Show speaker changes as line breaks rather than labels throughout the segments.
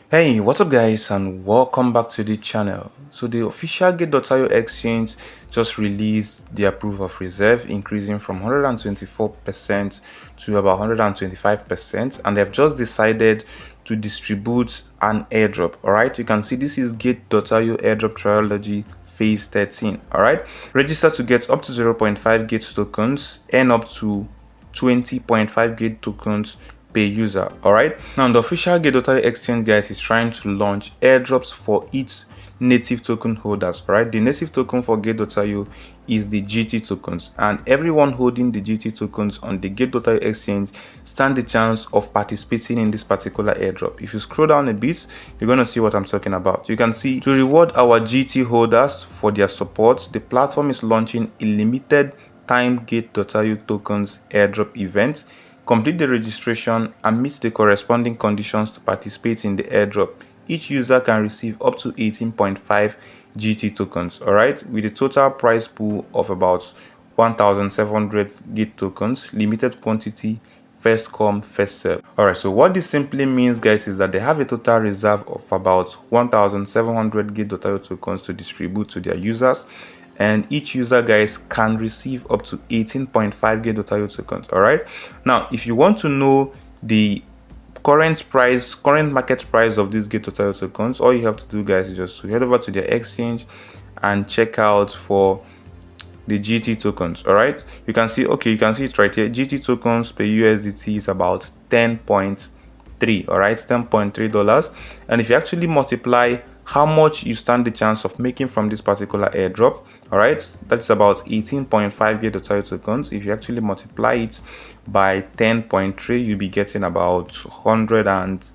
Hey, what's up guys and welcome back to the channel. So the official Gate.io exchange just released their proof of reserve increasing from 124% to about 125%, and they've just decided to distribute an airdrop. Alright, you can see this is Gate.io airdrop trilogy phase 13. Alright, register to get up to 0.5 Gate tokens and up to 20.5 Gate tokens per user. All right, now the official Gateio exchange, guys, is trying to launch airdrops for its native token holders. All right, the native token for Gateio is the GT tokens, and everyone holding the GT tokens on the Gateio exchange stand the chance of participating in this particular airdrop. If you scroll down a bit, you're going to see what I'm talking about. You can see, to reward our GT holders for their support, the platform is launching a limited time Gateio tokens airdrop event. Complete the registration and meet the corresponding conditions to participate in the airdrop. Each user can receive up to 18.5 GT tokens, alright, with a total prize pool of about 1,700 Gate tokens, limited quantity, first come, first serve. Alright, so what this simply means, guys, is that they have a total reserve of about 1,700 Gate.io tokens to distribute to their users, and each user, guys, can receive up to 18.5 Gate.io tokens. All right, now if you want to know the current market price of these Gate.io tokens, all you have to do, guys, is just to head over to their exchange and check out for the GT tokens. All right, you can see, okay, you can see it right here. GT tokens per USDT is about 10.3. all right, $10.3. And if you actually multiply how much you stand the chance of making from this particular airdrop, all right, that's about 18.5 Gate.io tokens. If you actually multiply it by 10.3, you'll be getting about $185.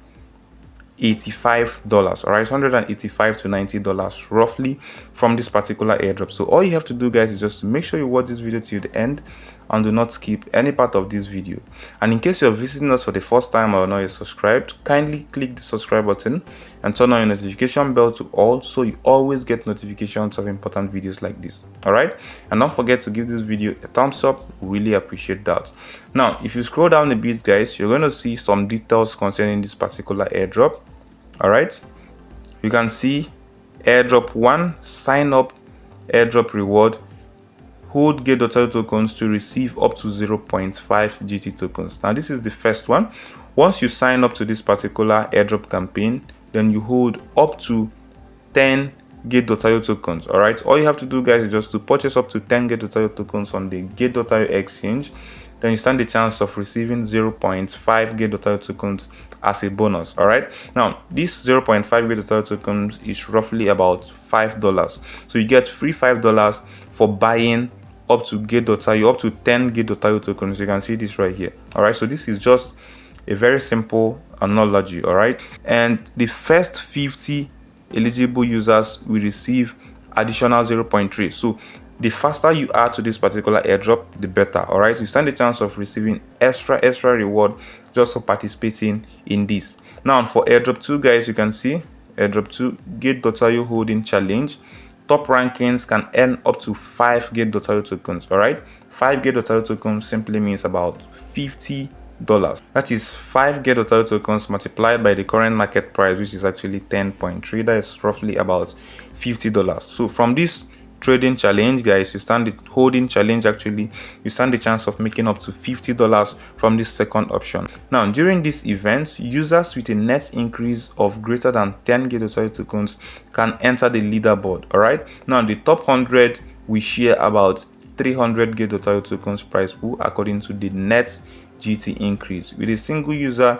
All right, $185 to $90 roughly from this particular airdrop. So all you have to do, guys, is just to make sure you watch this video till the end and do not skip any part of this video. And in case you're visiting us for the first time or not yet subscribed, kindly click the subscribe button and turn on your notification bell to all, so you always get notifications of important videos like this. All right, and don't forget to give this video a thumbs up. Really appreciate that. Now if you scroll down a bit, guys, you're going to see some details concerning this particular airdrop. All right, you can see airdrop 1, sign up, airdrop reward, hold Gate.io tokens to receive up to 0.5 GT tokens. Now this is the first one. Once you sign up to this particular airdrop campaign, then you hold up to 10 Gate.io tokens. All right, all you have to do, guys, is just to purchase up to 10 Gate.io tokens on the Gate.io exchange. Then you stand the chance of receiving 0.5 Gate.io tokens as a bonus. All right, now this 0.5 Gate.io tokens is roughly about $5, so you get free $5 for buying up to Gate.io, up to 10 Gate.io tokens. You can see this right here. All right, so this is just a very simple analogy. All right, and the first 50 eligible users will receive additional 0.3. so the faster you are to this particular airdrop, the better. All right, you stand a chance of receiving extra reward just for participating in this. Now for airdrop 2, guys, you can see airdrop 2 Gate.io holding challenge. Top rankings can earn up to 5 Gate.io tokens. All right, 5 Gate.io tokens simply means about $50. That is 5 Gate.io tokens multiplied by the current market price, which is actually 10.3. that is roughly about $50. So from this trading challenge, guys, you stand the holding challenge, actually you stand the chance of making up to $50 from this second option. Now during this event, users with a net increase of greater than 10 Gate.io tokens can enter the leaderboard. All right, now the top 100 we share about 300 Gate.io tokens prize pool according to the net GT increase, with a single user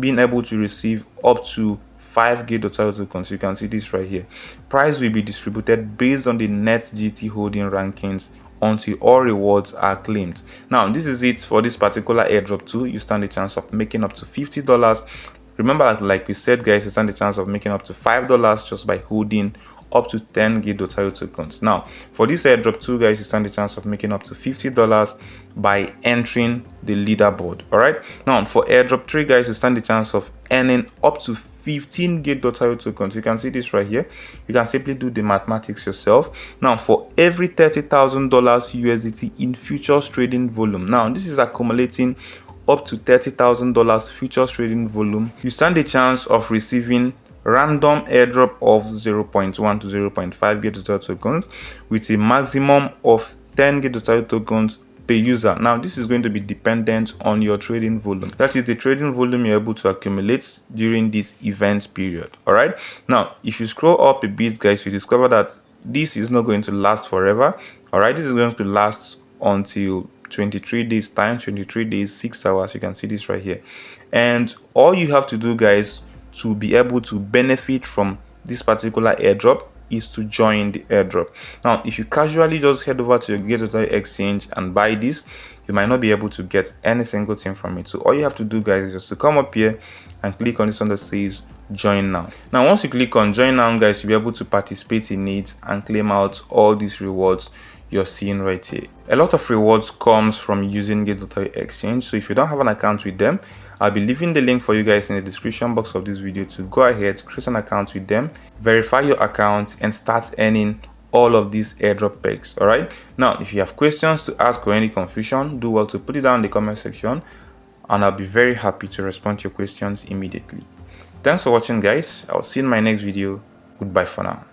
being able to receive up to 5 Gate.io tokens. You can see this right here. Prize will be distributed based on the net GT holding rankings until all rewards are claimed. Now this is it for this particular airdrop too. You stand a chance of making up to $50. Remember, like we said, guys, you stand a chance of making up to $5 just by holding up to 10 Gate.io tokens. Now for this airdrop 2, guys, you stand a chance of making up to $50 by entering the leaderboard. All right, now for airdrop 3, guys, you stand a chance of earning up to 15 Gate.io tokens. You can see this right here. You can simply do the mathematics yourself. Now for every $30,000 USDT in futures trading volume, now this is accumulating up to $30,000 futures trading volume, you stand a chance of receiving random airdrop of 0.1 to 0.5 Gateio tokens with a maximum of 10 Gateio tokens per user. Now this is going to be dependent on your trading volume, that is the trading volume you're able to accumulate during this event period. All right, now if you scroll up a bit, guys, you discover that this is not going to last forever. All right, this is going to last until 23 days time, 23 days 6 hours. You can see this right here, and all you have to do, guys, to be able to benefit from this particular airdrop is to join the airdrop. Now if you casually just head over to your Gateio exchange and buy this, you might not be able to get any single thing from it. So all you have to do, guys, is just to come up here and click on this one that says join now. Now once you click on join now, guys, you'll be able to participate in it and claim out all these rewards you're seeing right here. A lot of rewards comes from using Gateio exchange, so if you don't have an account with them, I'll be leaving the link for you guys in the description box of this video to go ahead, create an account with them, verify your account, and start earning all of these airdrop perks. All right, now if you have questions to ask or any confusion, do well to put it down in the comment section and I'll be very happy to respond to your questions immediately. Thanks for watching, guys. I'll see you in my next video. Goodbye for now.